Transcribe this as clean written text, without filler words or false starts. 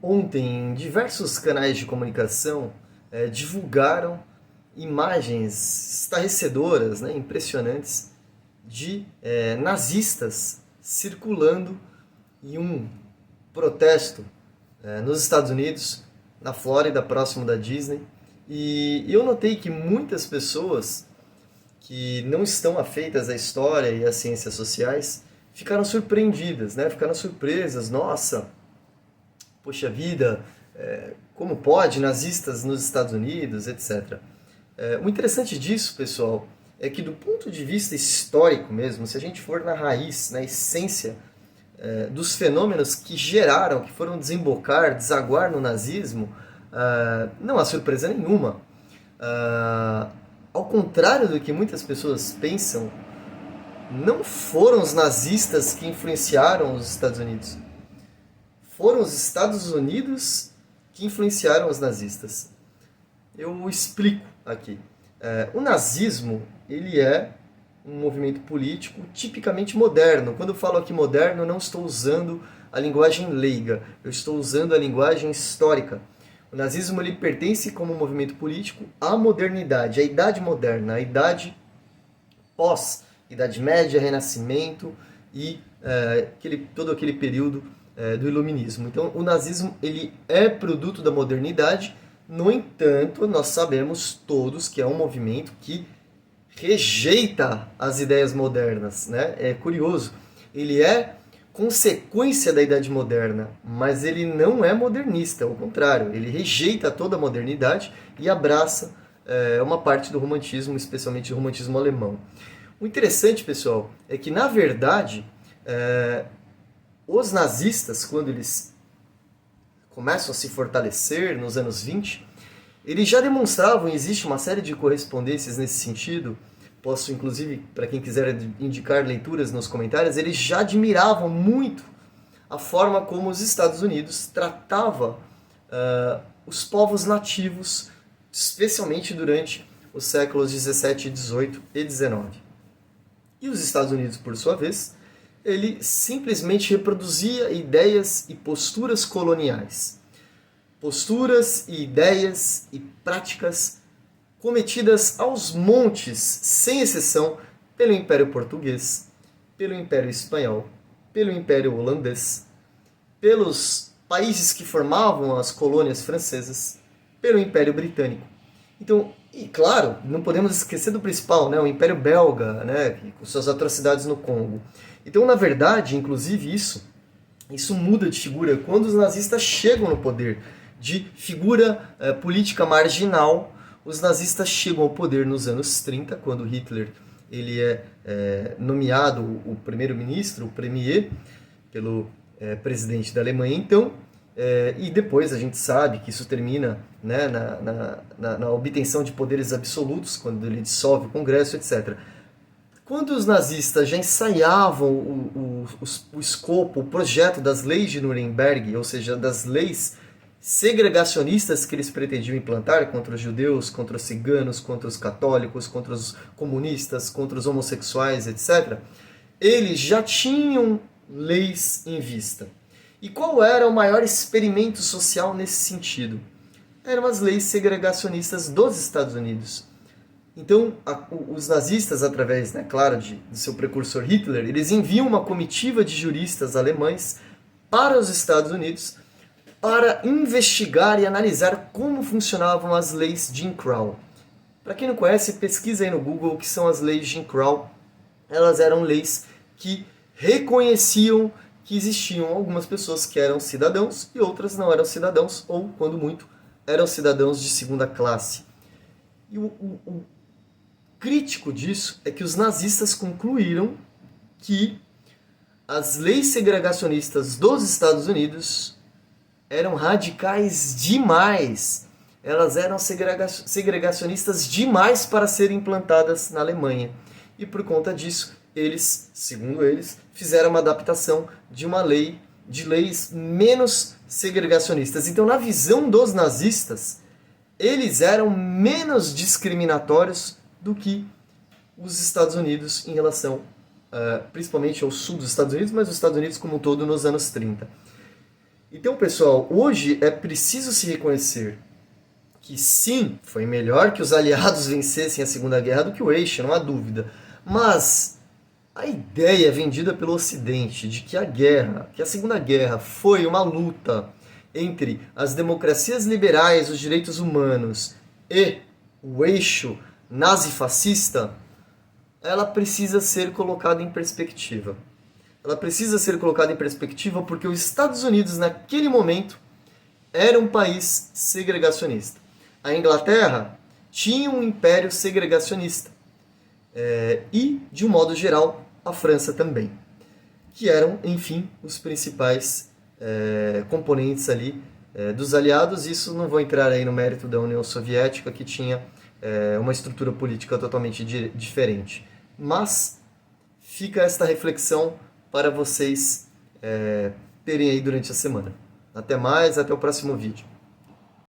Ontem, diversos canais de comunicação divulgaram imagens estarrecedoras, né, impressionantes, de nazistas circulando em um protesto nos Estados Unidos, na Flórida, próximo da Disney. E eu notei que muitas pessoas que não estão afeitas à história e às ciências sociais ficaram surpreendidas, né? Ficaram surpresas. Nossa, poxa vida, como pode nazistas nos Estados Unidos, etc. O interessante disso, pessoal, é que do ponto de vista histórico mesmo, se a gente for na raiz, na essência dos fenômenos que geraram, que foram desaguar no nazismo, não há surpresa nenhuma. Ao contrário do que muitas pessoas pensam, não foram os nazistas que influenciaram os Estados Unidos. Foram os Estados Unidos que influenciaram os nazistas. Eu explico aqui. O nazismo, ele é um movimento político tipicamente moderno. Quando eu falo aqui moderno, não estou usando a linguagem leiga, eu estou usando a linguagem histórica. O nazismo ele pertence como movimento político à modernidade, à idade moderna, à idade pós-idade média, renascimento e todo aquele período do iluminismo. Então, o nazismo ele é produto da modernidade. No entanto, nós sabemos todos que é um movimento que rejeita as ideias modernas, né? É curioso. Ele é consequência da Idade Moderna, mas ele não é modernista, ao contrário, ele rejeita toda a modernidade e abraça uma parte do romantismo, especialmente o romantismo alemão. O interessante, pessoal, é que, na verdade, os nazistas, quando eles começam a se fortalecer nos anos 20, eles já demonstravam, existe uma série de correspondências nesse sentido, posso inclusive, para quem quiser indicar leituras nos comentários, eles já admiravam muito a forma como os Estados Unidos tratava os povos nativos, especialmente durante os séculos 17, 18 e 19. E os Estados Unidos, por sua vez, ele simplesmente reproduzia ideias e posturas coloniais. Posturas e ideias e práticas cometidas aos montes, sem exceção, pelo Império Português, pelo Império Espanhol, pelo Império Holandês, pelos países que formavam as colônias francesas, pelo Império Britânico. Então, e claro, não podemos esquecer do principal, né, o Império Belga, né, com suas atrocidades no Congo. Então, na verdade, inclusive isso muda de figura quando os nazistas chegam no poder. De figura política marginal, os nazistas chegam ao poder nos anos 30, quando Hitler ele é nomeado o primeiro-ministro, o premier, pelo presidente da Alemanha então, e depois a gente sabe que isso termina, né, na obtenção de poderes absolutos, quando ele dissolve o Congresso, etc. Quando os nazistas já ensaiavam o escopo, o projeto das leis de Nuremberg, ou seja, das leis segregacionistas que eles pretendiam implantar contra os judeus, contra os ciganos, contra os católicos, contra os comunistas, contra os homossexuais, etc., eles já tinham leis em vista. E qual era o maior experimento social nesse sentido? Eram as leis segregacionistas dos Estados Unidos. Então, os nazistas, através, né, claro, de seu precursor Hitler, eles enviam uma comitiva de juristas alemães para os Estados Unidos para investigar e analisar como funcionavam as leis Jim Crow. Para quem não conhece, pesquisa aí no Google o que são as leis Jim Crow. Elas eram leis que reconheciam que existiam algumas pessoas que eram cidadãos e outras não eram cidadãos, ou, quando muito, eram cidadãos de segunda classe. E o crítico disso é que os nazistas concluíram que as leis segregacionistas dos Estados Unidos eram radicais demais. Elas eram segregacionistas demais para serem implantadas na Alemanha. E por conta disso, eles, segundo eles, fizeram uma adaptação de leis menos segregacionistas. Então, na visão dos nazistas, eles eram menos discriminatórios do que os Estados Unidos em relação, principalmente ao sul dos Estados Unidos, mas os Estados Unidos como um todo nos anos 30. Então, pessoal, hoje é preciso se reconhecer que sim, foi melhor que os aliados vencessem a Segunda Guerra do que o Eixo, não há dúvida. Mas a ideia vendida pelo Ocidente de que a Segunda Guerra foi uma luta entre as democracias liberais, os direitos humanos e o eixo nazi-fascista, ela precisa ser colocada em perspectiva. Ela precisa ser colocada em perspectiva porque os Estados Unidos, naquele momento, era um país segregacionista. A Inglaterra tinha um império segregacionista. E, de um modo geral, a França também. Que eram, enfim, os principais componentes ali dos aliados. Isso não vou entrar aí no mérito da União Soviética, que tinha uma estrutura política totalmente diferente. Mas fica esta reflexão para vocês terem aí durante a semana. Até mais, até o próximo vídeo.